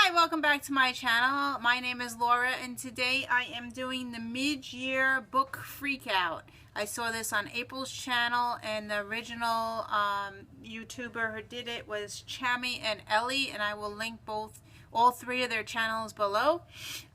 Hi, welcome back to my channel. My name is Laura and today I am doing the mid-year book freakout. I saw this on April's channel and the original YouTuber who did it was Chammy and Ellie, and I will link all three of their channels below.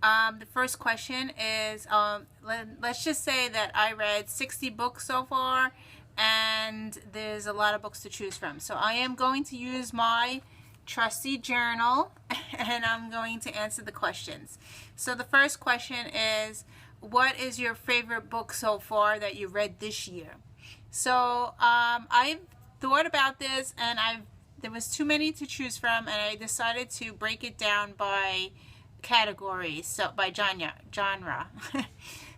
The first question is, let's just say that I read 60 books so far and there's a lot of books to choose from. So I am going to use my trusty journal and I'm going to answer the questions. So the first question is, what is your favorite book so far that you read this year? So I've thought about this and there was too many to choose from, and I decided to break it down by categories, so by genre.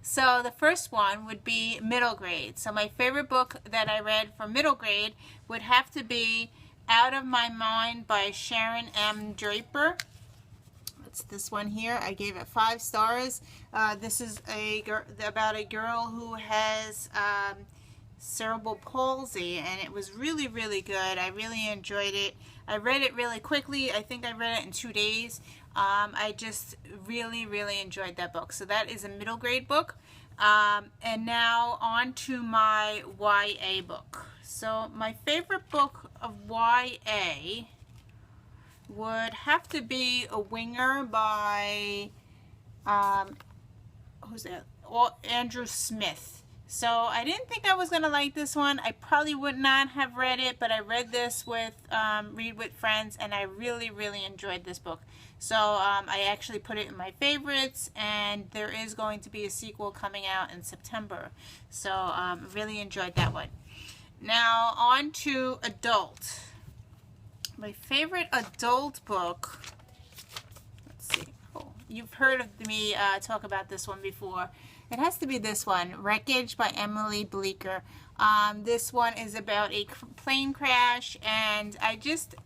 So the first one would be middle grade. So my favorite book that I read for middle grade would have to be Out of My Mind by Sharon M. Draper. It's this one here. I gave it 5 stars. This is about a girl who has cerebral palsy, and it was really, really good. I really enjoyed it. I read it really quickly. I think I read it in 2 days. I just really, really enjoyed that book. So that is a middle grade book. And now on to my YA book. So my favorite book of YA would have to be A Winger by who's that? Andrew Smith. So I didn't think I was going to like this one. I probably would not have read it, but I read this with Read with Friends, and I really, really enjoyed this book. So I actually put it in my favorites, and there is going to be a sequel coming out in September. So really enjoyed that one. Now on to adult. My favorite adult book, let's see. Oh, you've heard of me talk about this one before. It has to be this one, Wreckage by Emily Bleeker. This one is about a plane crash, and I just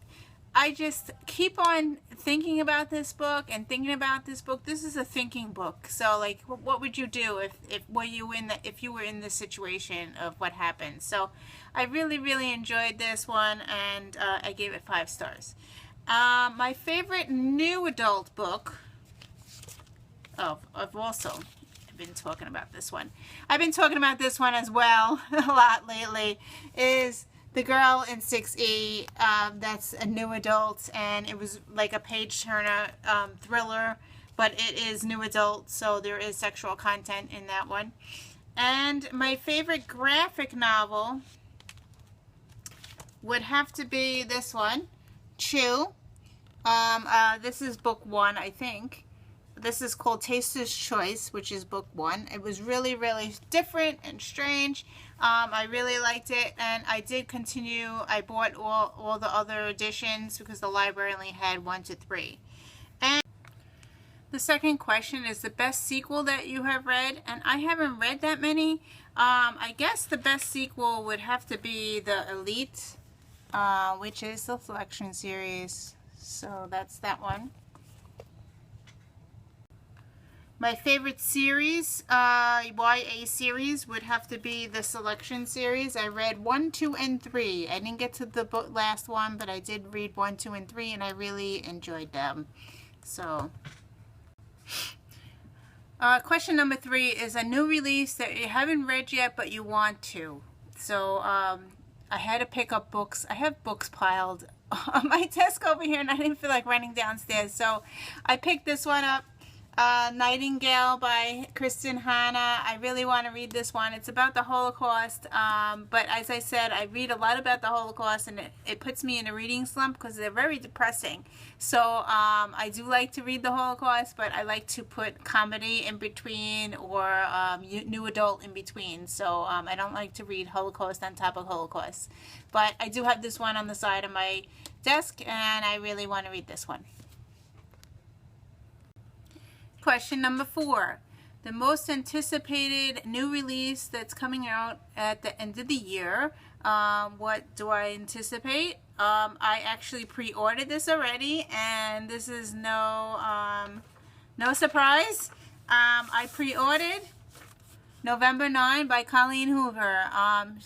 keep on thinking about this book and thinking about this book. This is a thinking book. So, like, what would you do if you were in this situation of what happened? So, I really, really enjoyed this one, and I gave it 5 stars. My favorite new adult book. Oh, I've also been talking about this one. I've been talking about this one as well a lot lately. Is The Girl in 6E. That's a new adult, and it was like a page-turner thriller, but it is new adult, so there is sexual content in that one. And my favorite graphic novel would have to be this one, Chew. This is book 1, I think. This is called Taster's Choice, which is book 1. It was really, really different and strange. I really liked it, and I did continue. I bought all the other editions because the library only had 1 to 3. And the second question is the best sequel that you have read, and I haven't read that many. I guess the best sequel would have to be The Elite, which is the Selection series. So that's that one. My favorite series, YA series, would have to be the Selection series. I read 1, 2, and 3. I didn't get to the last one, but I did read 1, 2, and 3, and I really enjoyed them. So, question number 3 is a new release that you haven't read yet, but you want to. So, I had to pick up books. I have books piled on my desk over here, and I didn't feel like running downstairs. So, I picked this one up. Nightingale by Kristen Hanna. I really want to read this one. It's about the Holocaust, but as I said, I read a lot about the Holocaust, and it puts me in a reading slump because they're very depressing. So I do like to read the Holocaust, but I like to put comedy in between or new adult in between. So I don't like to read Holocaust on top of Holocaust. But I do have this one on the side of my desk, and I really want to read this one. Question number 4. The most anticipated new release that's coming out at the end of the year. What do I anticipate? I actually pre-ordered this already, and this is no surprise. I pre-ordered November 9 by Colleen Hoover.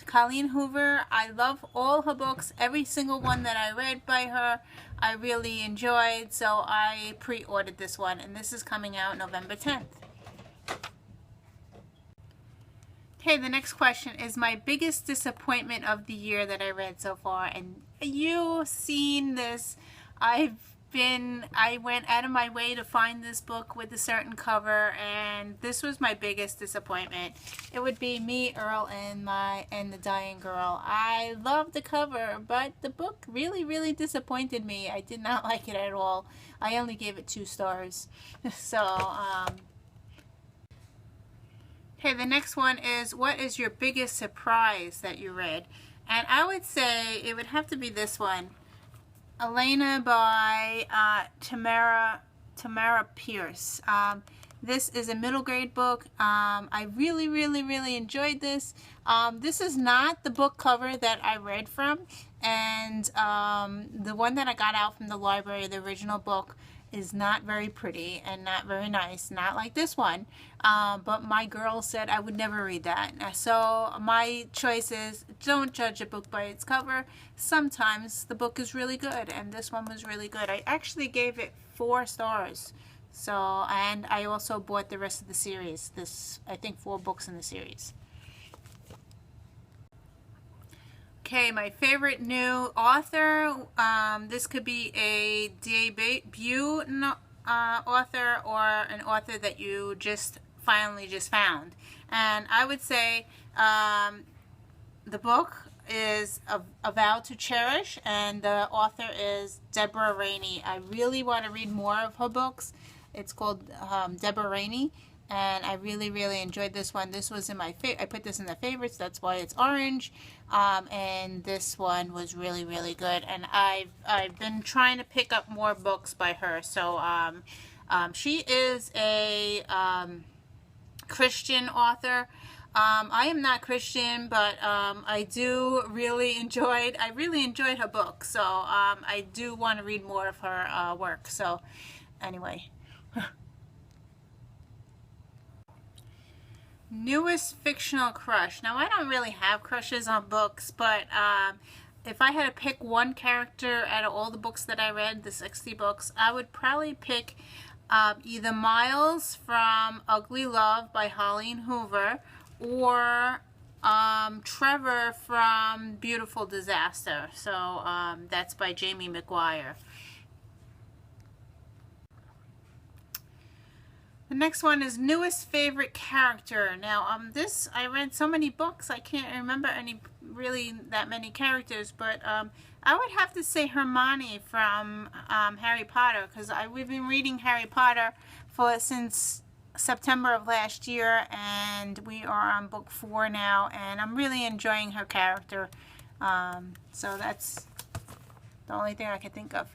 Colleen Hoover, I love all her books, every single one that I read by her. I really enjoyed, so I pre-ordered this one, and this is coming out November 10th. Okay, the next question is my biggest disappointment of the year that I read so far, and you've seen this. I went out of my way to find this book with a certain cover, and this was my biggest disappointment. It would be Me, Earl, and the Dying Girl. I love the cover, but the book really disappointed me. I did not like it at all. I only gave it 2 stars. So, okay, the next one is, what is your biggest surprise that you read? And I would say it would have to be this one. Elena by Tamara Pierce. This is a middle grade book. I really enjoyed this. This is not the book cover that I read from, and the one that I got out from the library, the original book, is not very pretty and not very nice, not like this one, but my girl said I would never read that. So my choice is, don't judge a book by its cover. Sometimes the book is really good, and this one was really good. I actually gave it 4 stars. So, and I also bought the rest of the series. I think 4 books in the series. Okay, my favorite new author. This could be a debut author or an author that you finally found. And I would say the book is A Vow to Cherish, and the author is Deborah Rainey. I really want to read more of her books. It's called Deborah Rainey. And I really enjoyed this one. This was in my I put this in the favorites. That's why it's orange. And this one was really good. And I've been trying to pick up more books by her. So she is a Christian author. I am not Christian, but I really enjoyed her book. So I do want to read more of her work. So anyway. Newest fictional crush. Now, I don't really have crushes on books, but if I had to pick one character out of all the books that I read, the 60 books, I would probably pick either Miles from Ugly Love by Holleen Hoover, or Trevor from Beautiful Disaster. So that's by Jamie McGuire. The next one is newest favorite character. Now, I read so many books, I can't remember that many characters, but I would have to say Hermione from Harry Potter, because we've been reading Harry Potter since September of last year, and we are on book 4 now, and I'm really enjoying her character. So that's the only thing I can think of.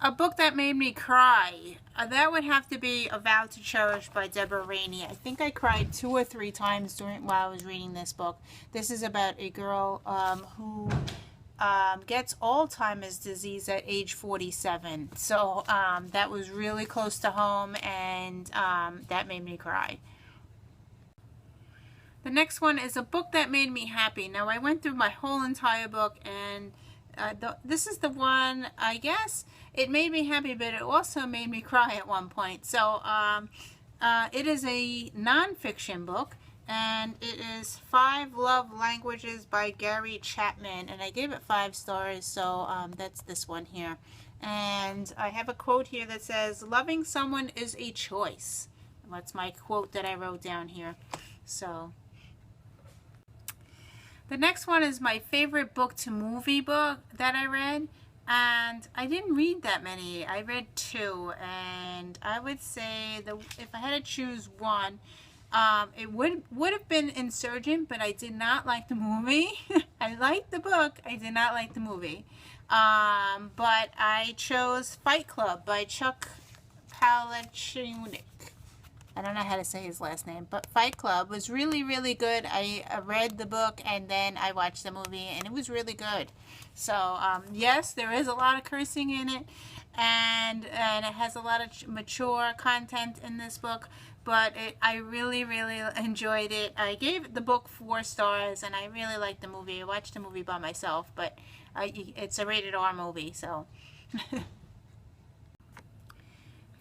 A book that made me cry. That would have to be A Vow to Cherish by Deborah Rainey. I think I cried 2 or 3 times while I was reading this book. This is about a girl who gets Alzheimer's disease at age 47. So that was really close to home, and that made me cry. The next one is a book that made me happy. Now, I went through my whole entire book, and this is the one, I guess, it made me happy, but it also made me cry at one point. So it is a nonfiction book, and it is 5 Love Languages by Gary Chapman, and I gave it 5 stars, so that's this one here. And I have a quote here that says, "Loving someone is a choice." That's my quote that I wrote down here. So the next one is my favorite book to movie book that I read, and I didn't read that many. I read 2, and I would say if I had to choose one, it would have been Insurgent, but I did not like the movie. I liked the book, I did not like the movie. But I chose Fight Club by Chuck Palahniuk. I don't know how to say his last name, but Fight Club was really good. I read the book, and then I watched the movie, and it was really good. So yes, there is a lot of cursing in it, and it has a lot of mature content in this book, but I really enjoyed it. I gave the book 4 stars, and I really liked the movie. I watched the movie by myself, but it's a rated R movie, so.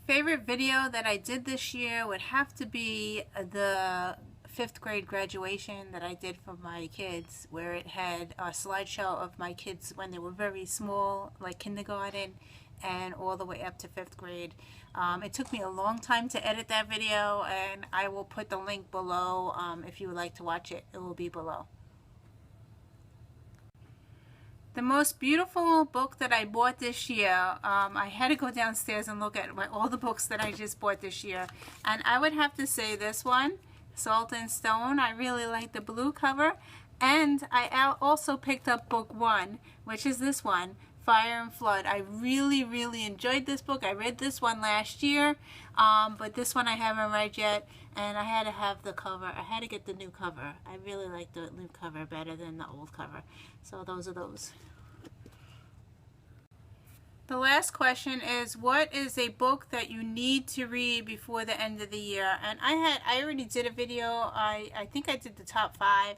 Favorite video that I did this year would have to be the 5th grade graduation that I did for my kids, where it had a slideshow of my kids when they were very small, like kindergarten, and all the way up to 5th grade. It took me a long time to edit that video, and I will put the link below. If you would like to watch it, it will be below. The most beautiful book that I bought this year, I had to go downstairs and look at all the books that I just bought this year. And I would have to say this one, Salt and Stone. I really like the blue cover. And I also picked up book 1, which is this one, Fire and Flood. I really, really enjoyed this book. I read this one last year, but this one I haven't read yet. And I had to have the cover. I had to get the new cover. I really like the new cover better than the old cover. So those are those. The last question is, what is a book that you need to read before the end of the year? And I already did a video. I think I did the top 5.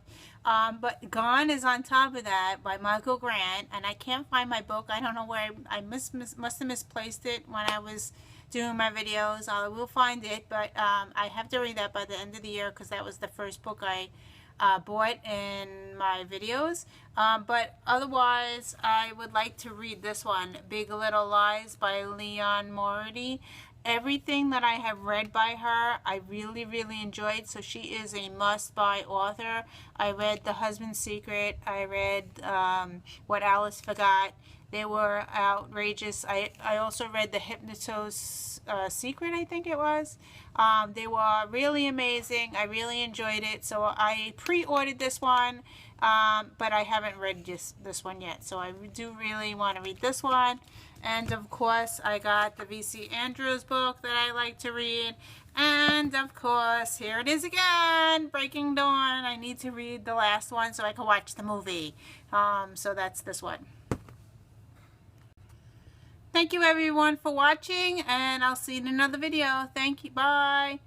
But Gone is on top of that by Michael Grant. And I can't find my book. I don't know where. I must have misplaced it when I was doing my videos. I will find it. But I have to read that by the end of the year, because that was the first book I bought in my videos. But otherwise, I would like to read this one, Big Little Lies by Leon Mority. Everything that I have read by her, I really, really enjoyed. So she is a must-buy author. I read The Husband's Secret. I read What Alice Forgot. They were outrageous. I also read The Hypnoto's Secret, I think it was. They were really amazing. I really enjoyed it. So I pre-ordered this one, but I haven't read this one yet. So I do really want to read this one. And of course, I got the V.C. Andrews book that I like to read. And of course, here it is again, Breaking Dawn. I need to read the last one so I can watch the movie. So that's this one. Thank you everyone for watching, and I'll see you in another video. Thank you. Bye.